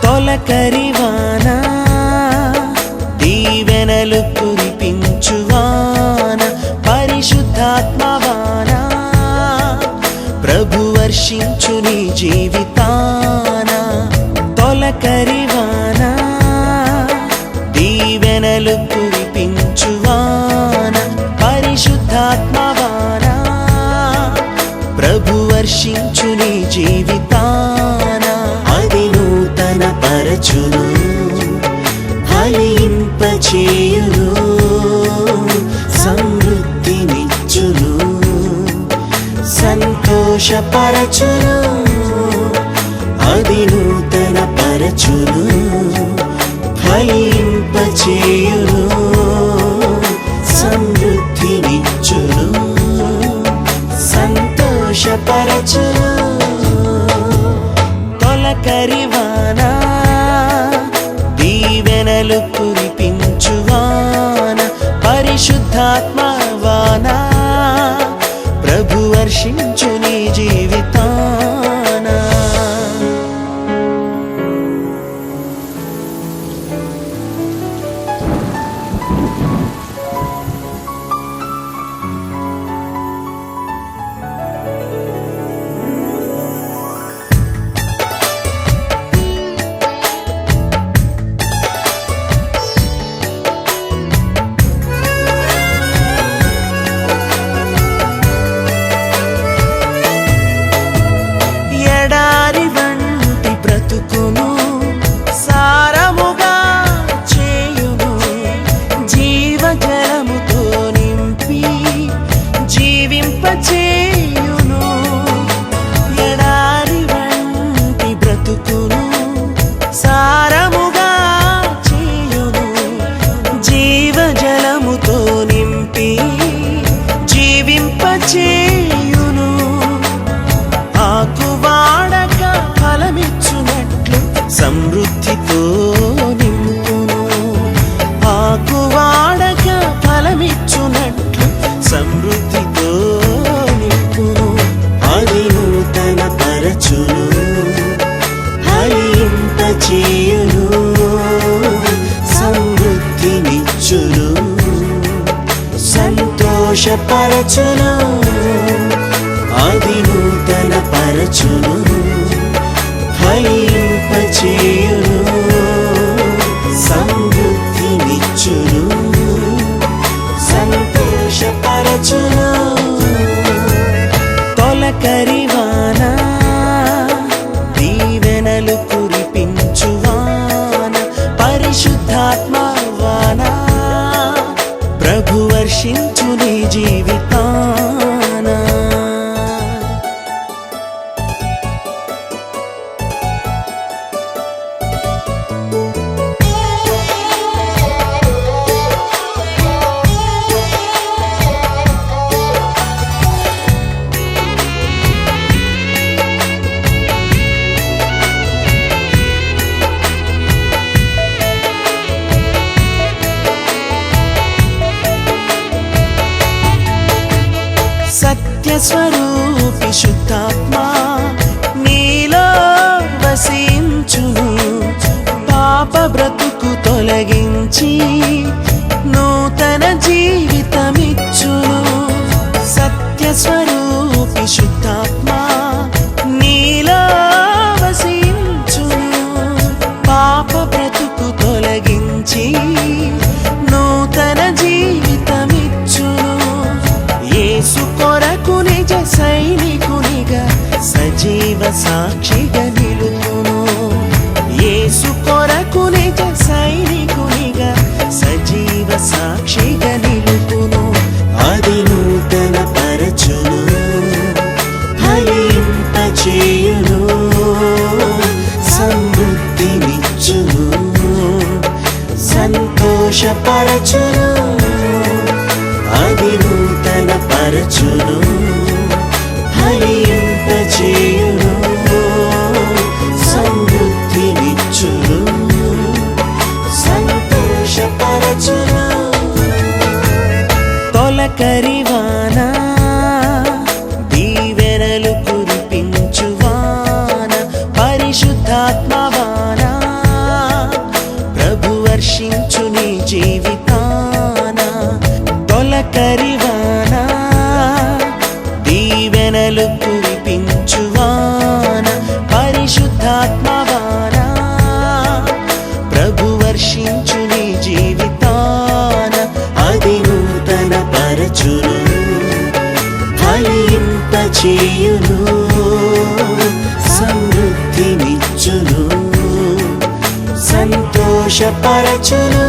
తొలకరివాన దీవెనలు కురిపించువాన పరిశుద్ధాత్మవాన ప్రభు వర్షించు నీ జీవితాన. తొలకరివాన దీవెనలు కురిపించువాన పరిశుద్ధాత్మవాన ప్రభు వర్షించు నీ జీవితాన. అది నూతన పరచును ఫలింపచేయును సమృద్ధినిచ్చును సంతోషపరచును. అది నూతన పరచును ఫలింపచేయును సమృద్ధినిచ్చును సంతోషపరచును. తొలకరివాన దీవెనలు కురిపించువాన పరిశుద్ధాత్మవాన ప్రభు వర్షించు నీ జీవితాన. ఎడారి వంటి బ్రతుకును సారముగా చేయును జీవజలముతో నింపి జీవింపచేయును. ఎడారి వంటి బ్రతుకును సారముగా చేయును జీవజలముతో నింపి జీవింపచేయును. ఆకువాడక ఫలమిచ్చునట్లు సమృద్ధితో నింపును. ఆకువాడక ఫలమిచ్చునట్లు సమృద్ధితో నింపును. అది నూతన పరచును ఫలింపచేయును సమృద్ధినిచ్చును సంతోషపరచును. అది నూతన పరచును ఫలింపచేయును సమృద్ధినిచ్చును సంతోషపరచును. తొలకరివాన దీవెనలు కురిపించువాన పరిశుద్ధాత్మవాన ప్రభు వర్షించు నీ జీవితాన. సత్యస్వరూపి శుద్ధాత్మా నీలో వసించును పాప బ్రతుకు తొలగించి నూతన జీవితమిచ్చును. సత్యస్వరూపి శుద్ధాత్మా నీలో వసించును పాప బ్రతుకు తొలగించి నూతన జీవితమిచ్చును. యేసు కొరకు నిజ సైనికునిగా సజీవ సాక్షిగా నిలుపును. యేసు కొరకు నిజ సైనికునిగా సజీవ సాక్షిగా నిలుపును. అది నూతన పరచు దీవెనలు కురిపించువాన పరిశుద్ధాత్మవాన ప్రభు వర్షించు నీ జీవితాన అది నూతన పరచును ఫలింప చేయును సమృద్ధినిచ్చును సంతోషపరచును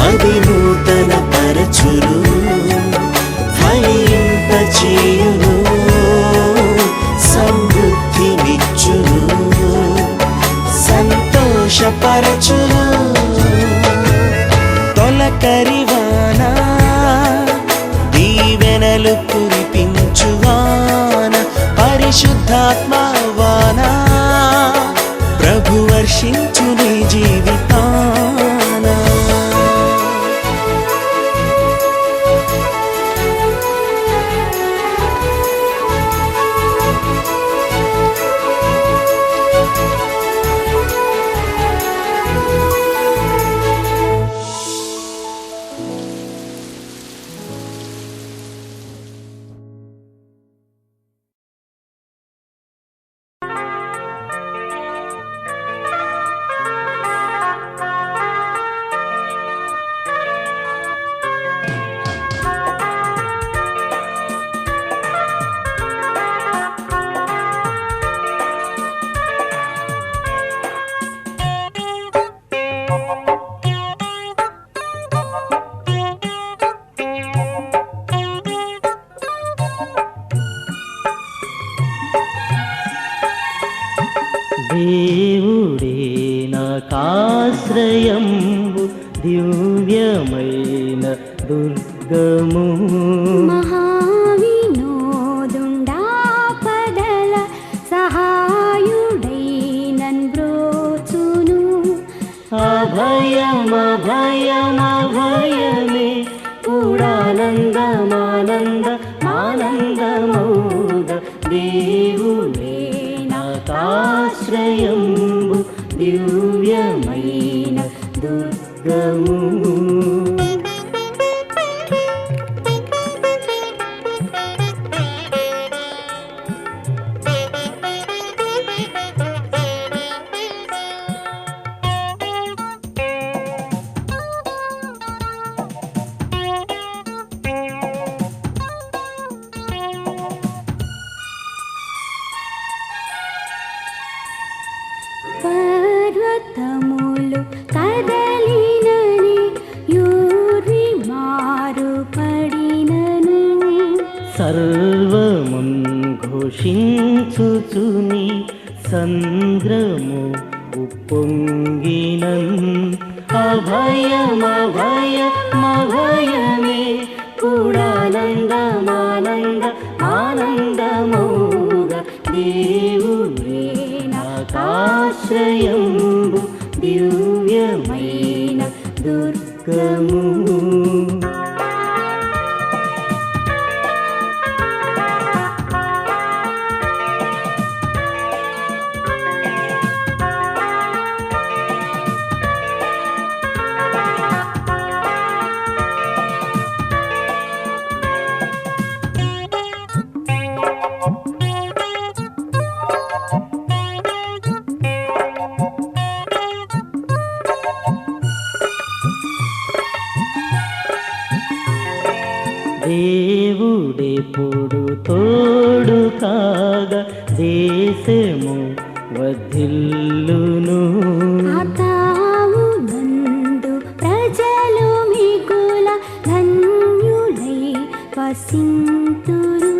అది నూతన పరచును ఫలింప చేయును సమృద్ధినిచ్చును సంతోషపరచును తొలకరివాన దీవెనలు కురిపించువాన పరిశుద్ధాత్మవాన ప్రభు వర్షించు నీ జీవితాన దేవుడే నాకాశ్రయంబు దివ్యమైన దుర్గము మహావినోదుండాపదల సహాయుడైనన్ బ్రోచును అభయమభయమభయమే కూడానందమానందమానందమౌగ దేవుడే నాకాశ్రయంబు దివ్యమైన దుర్గము పర్వతములు కదలినని యూరి మారుపడినను సర్వమున్ ఘోషించుచుని సంద్రము ఉప్పొంగినన్ అభయమభయమభయమే కూడానందమానందమానందమౌగ దేవుడే నాకాశ్రయంబు దివ్యమైన దుర్గము దేవుడెప్పుడు తోడు కాగా దేశము వర్ధిల్లును ఆతావు నందు ప్రజలు మిగుల ధన్యులై వసింతురు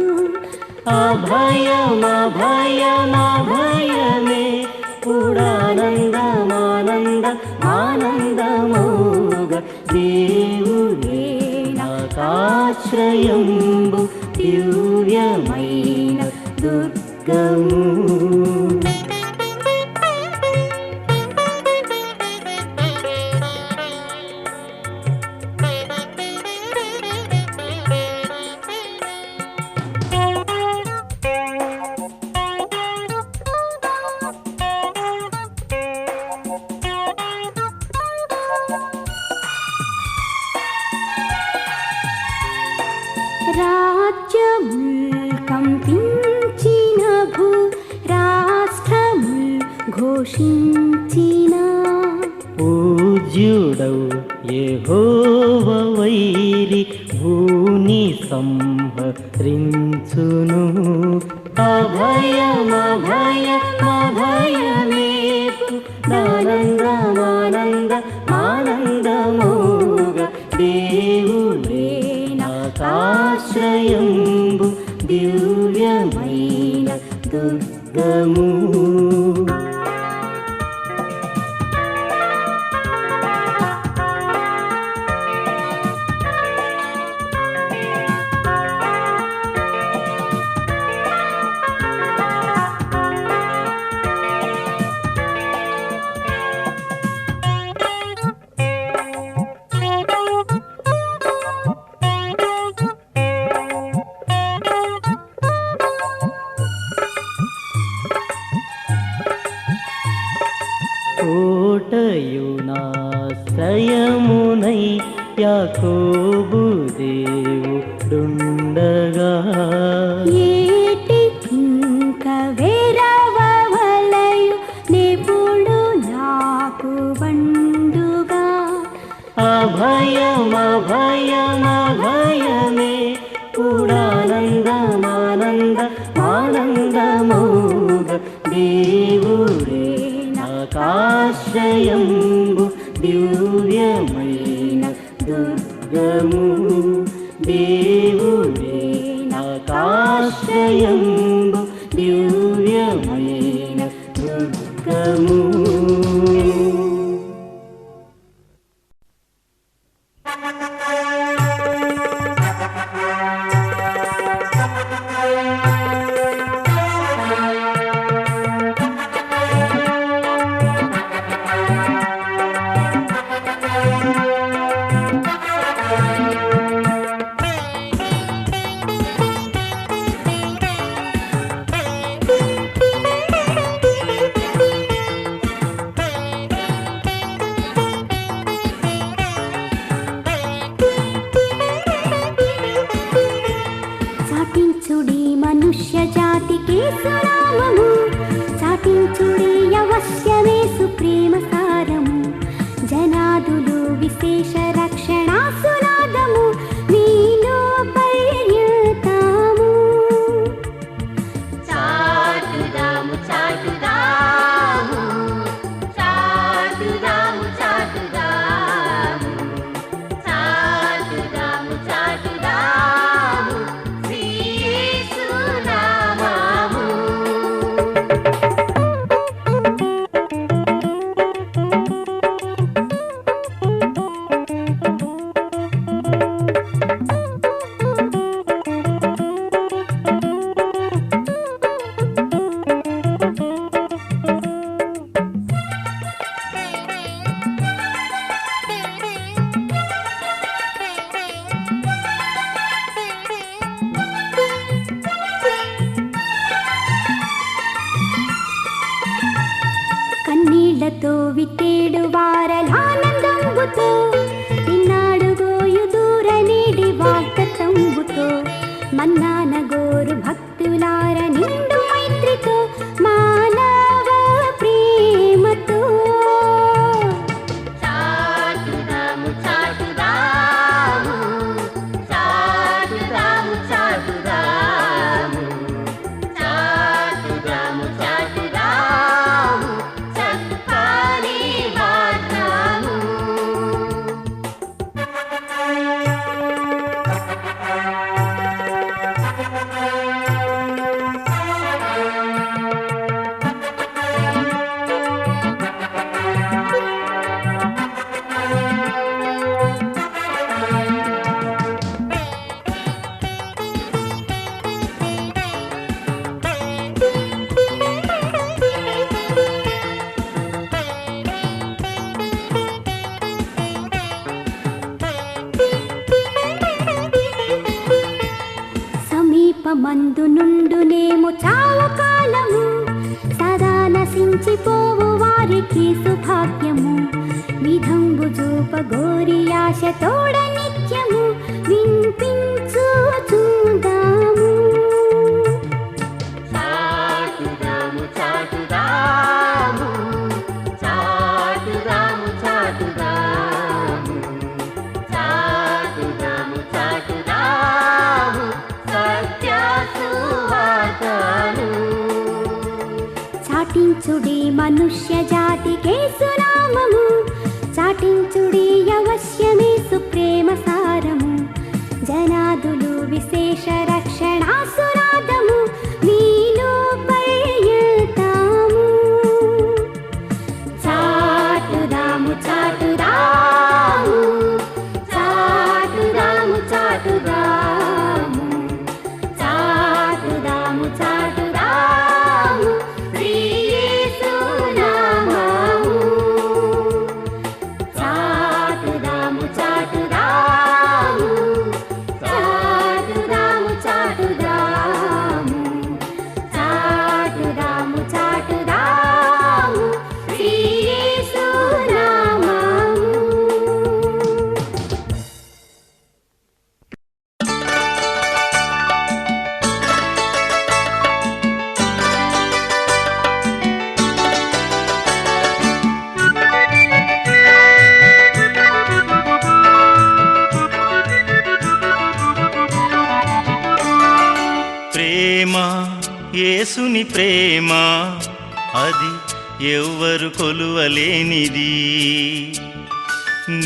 అభయమభయమభయమే కూడానందమానందమానందమౌగ దేవుడే నాకాశ్రయంబు దివ్యమైన దుర్గము రాజ్యముల్ కంపించిన భూ రాష్ట్రముల్ ఘోషించిన పూజ్యుడవు యెహోవ వైరి భూని సంహరించును. అభయమేపు ఆనందమోగ దేవుడే నాకాశ్రయంబు దివ్యమైన దుర్గము. కోటయునాశ్రయమునై యాకోబు దేవుడుండగా ఏటికింక వేరవలయు నెప్పుడు నాకు బండుగా అభయమే కూడానందమోగ దేవుడే నాకాశ్రయంబు దివ్యమైన దుర్గము. దేవుడే నాకాశ్రయంబు దివ్యమైన దుర్గము. చాటించుడి మనుష్య జాతికి సునామము, చాటించుడి అవశ్యమే సుప్రేమ సారము. జనాదులు విశేష రక్షణ సునాదము మీలో పర్యతాము. చాటుదాము చాటుదాము చాటుదాము చాటుదాము చాటుదాము చాటుదాము శ్రీ యేసు నామము. కన్నీళ్లతో విట్టేడు వారలానందంబుతో నిన్నాడు గోయు దూర నీడి వాగ్దత్తంబుతో మన్నాన గోరు భక్తులార నిండు మైత్రితో మానవ ప్రేమతో. చాటుదాము చాటుదాము చాటుదాము చాటుదాము చాటుదాము చాటుదాము చక్కని వాగ్దాము. సమీపమందు నుండునేమో చావకాలము, సదా నశించిపోవు వారికి సుభాగ్యము. విధంబు చూప గోరి ఆశ తోడ నిత్యము వినిపించు చూదాము. చాటించుడి మనుష్య జాతికే సునామము, చాటించుడి అవశ్యమే సుప్రేమ సారము. జనాదులు విశేష రక్షణా సునాదము, మీలో పర్యతాము. చాటుదాము చాటుదాము, చాటుదాము చాటుదాము, చాటుదాము చాటుదాము శ్రీ యేసు నామము. చాటుదాము చాటుదాము, చాటుదాము చాటుదాము, చాటుదాము చాటుదాము శ్రీ యేసు నామము. ప్రేమ యేసుని ప్రేమ అది ఎవ్వరు కొలువలేనిది.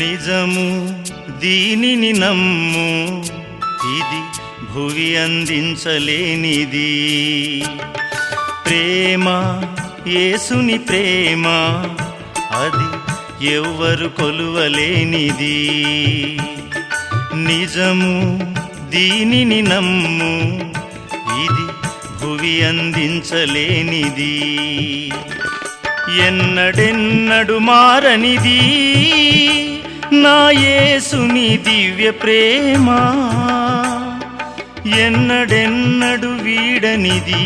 నిజము దీనిని నమ్ము, ఇది భువి అందించలేనిది. ప్రేమ యేసుని ప్రేమ అది ఎవ్వరు కొలువలేనిది. నిజము దీనిని నమ్ము, ఇది భువి అందించలేనిది. ఎన్నడెన్నడు మారనిది నా యేసుని దివ్య ప్రేమ, ఎన్నడెన్నడు వీడనిది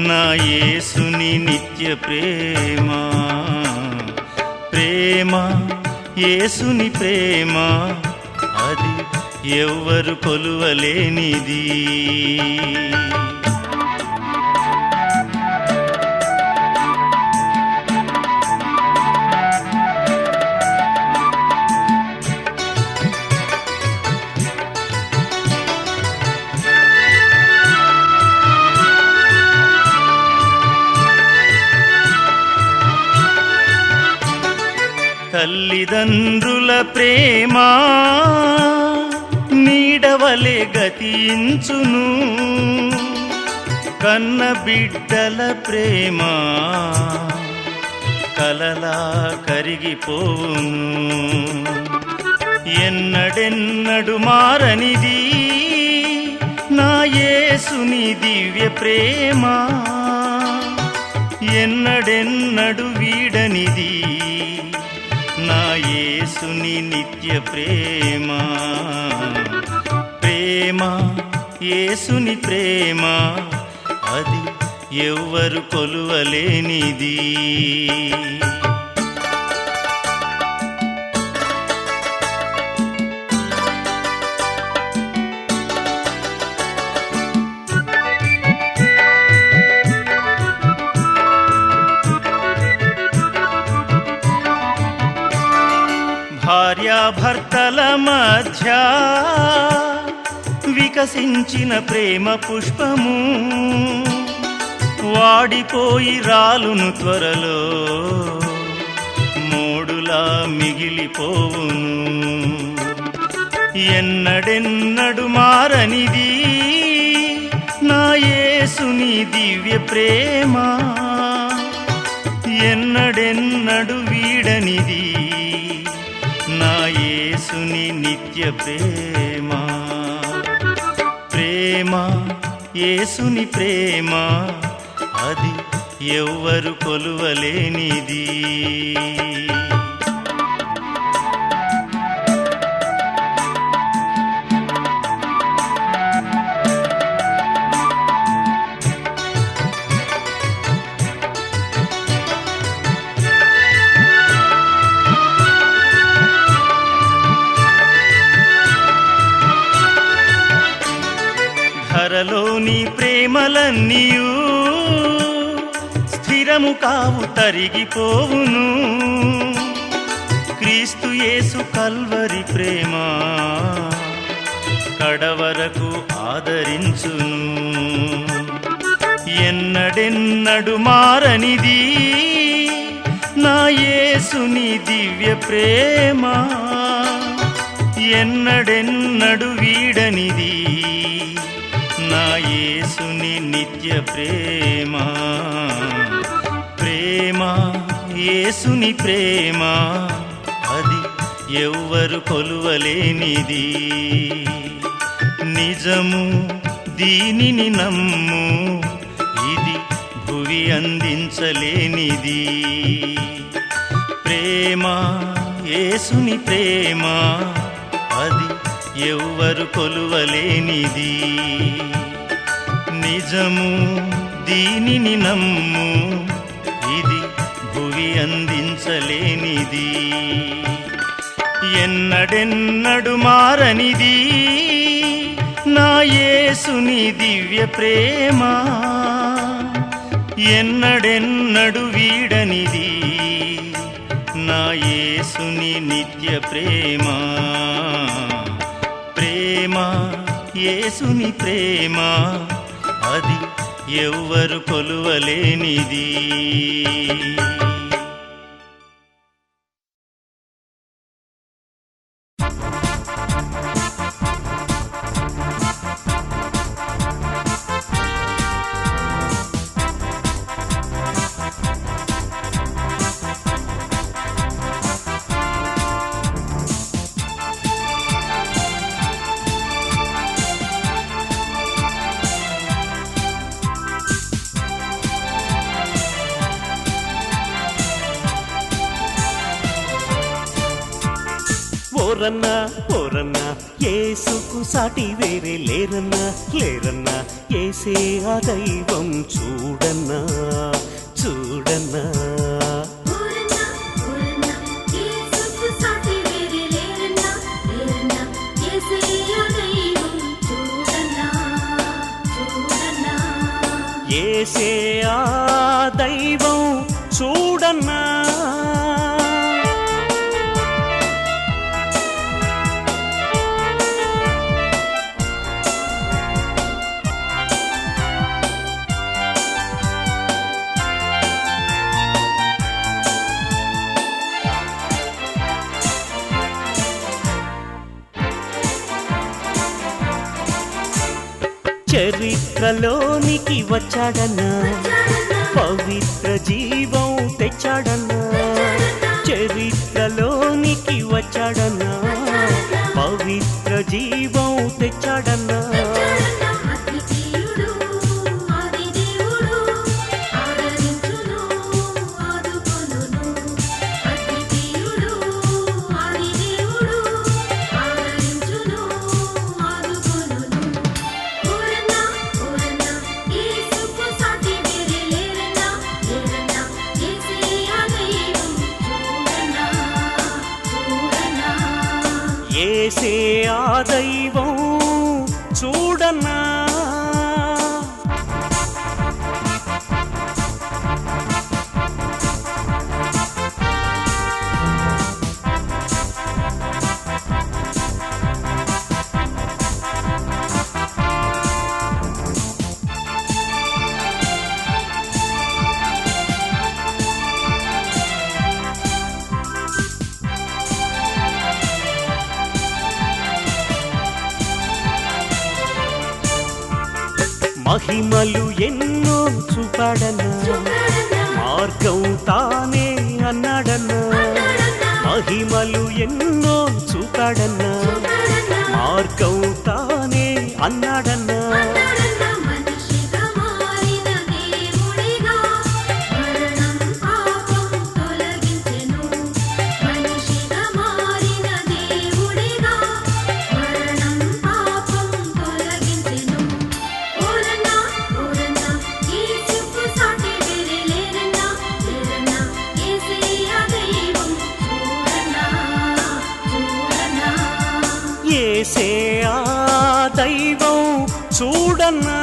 నా యేసుని నిత్య ప్రేమ. ప్రేమ యేసుని ప్రేమ అది ఎవ్వరు కొలువలేనిది. తల్లిదండ్రుల ప్రేమ నీడవలే గతించును, కన్న బిడ్డల ప్రేమ కలలా కరిగిపోవును. ఎన్నడెన్నడు మారనిది నా యేసుని దివ్య ప్రేమ, ఎన్నడెన్నడు వీడనిది నా యేసుని నిత్య ప్రేమ. ప్రేమ యేసుని ప్రేమ అది ఎవ్వరు కొలువలేనిది. భార్యాభర్తల మధ్య వికసించిన ప్రేమ పుష్పము వాడిపోయి రాలును త్వరలో, మోడులా మిగిలిపోవును. ఎన్నడెన్నడు మారనిది నా యేసుని దివ్య ప్రేమ, ఎన్నడెన్నడు వీడనిది నా యేసుని నిత్య ప్రేమ. ప్రేమ యేసుని ప్రేమ అది ఎవ్వరు కొలువలేనిది. ధరలోని ప్రేమలన్నీయు స్థిరము కావు, తరిగిపోవును. క్రీస్తు యేసు కల్వరి ప్రేమ కడవరకు ఆదరించును. ఎన్నడెన్నడు మారనిది నా యేసుని దివ్య ప్రేమ, ఎన్నడెన్నడు వీడనిది నా యేసుని నిత్య ప్రేమ. ప్రేమ యేసుని ప్రేమ, అది ఎవ్వరు కొలువలేనిది. నిజము దీనిని నమ్ము, ఇది భువి అందించలేనిది. ప్రేమ యేసుని ప్రేమ, అది ఎవ్వరు కొలువలేనిది. నిజము దీనిని నమ్ము, ఇది భువి అందించలేనిది. ఎన్నడెన్నడు మారనిది నా యేసుని దివ్య ప్రేమ, ఎన్నడెన్నడు వీడనిది నా యేసుని నిత్య ప్రేమ. ప్రేమ యేసుని ప్రేమ, అది ఎవ్వరు కొలువలేనిది. ఓరన్నా ఓరన్నా యేసుకు సాటి వేరే లేరన్నా లేరన్నా, యేసే ఆ దైవం చూడన్నా చూడన్నా. పూరన్నా పూరన్నా యేసుకు సాటి వేరే లేరన్నా లేరన్నా, యేసయ్య దైవం చూడన్నా చూడన్నా. యేసే ఆ దైవం చూడన్నా. చరిత్రలోనికి వచ్చాడన్నా, పవిత్ర జీవం తెచ్చాడన్నా. చరిత్రలోనికి వచ్చాడన్నా, పవిత్ర జీవం తెచ్చాడన్నా. అద్వితీయుడు ఆదిదేవుడు ఆదరించును ఆదుకొనును. అద్వితీయుడు ఆదిదేవుడు ఆదరించును ఆదుకొనును. పూరన్నా పూరన్నా యేసుకు సాటి వేరే లేరన్నా లేరన్నా, యేసయ్య దైవం చూడన్నా చూడన్నా. యేసే ఆ దైవం చూడన్నా. మహిమలు ఎన్నో చూపాడన్నా, మార్గం తానే అన్నాడన్నా. మహిమలు ఎన్నో చూపాడన్నా, మార్గం తానే అన్నాడన్నా. మనిషిగా మారిన దేవుడిగా మరణం పాపం తొలగించెను. మనిషిగా మారిన దేవుడిగా మరణం పాపం తొలగించెను. పూరన్నా పూరన్నా యేసుకు సాటి వేరే లేరన్నా లేరన్నా, యేసయ్య దైవం చూడన్నా చూడన్నా. యేసే ఆ దైవం చూడన్నా.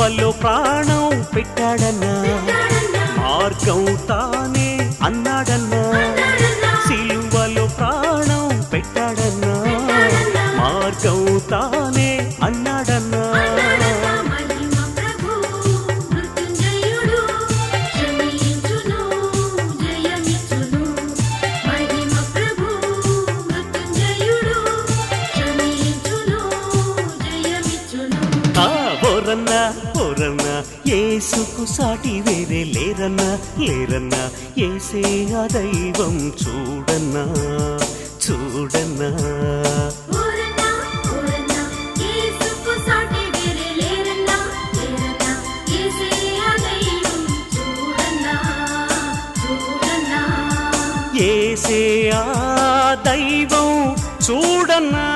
సిలువలో ప్రాణం పెట్టాడన్నా మార్గం తానే అన్నాడన్నా సిలువలో ప్రాణం పెట్టాడన్నా మార్గం తానే అన్నాడన్నా మహిమ ప్రభు మృత్యుంజయుడు క్షమించును జయమిచ్చును మహిమ ప్రభు మృత్యుంజయుడు క్షమించును జయమిచ్చును ఓరన్నా ఓరన్నా యేసుకు సాటి వేరే లేరన్నా లేరన్నా యేసే ఆ దైవం చూడన్నా చూడన్నా ఓరన్నా ఓరన్నా యేసుకు సాటి వేరే లేరన్నా లేరన్నా యేసే ఆ దైవం చూడన్నా చూడన్నా యేసే ఆ దైవం చూడన్నా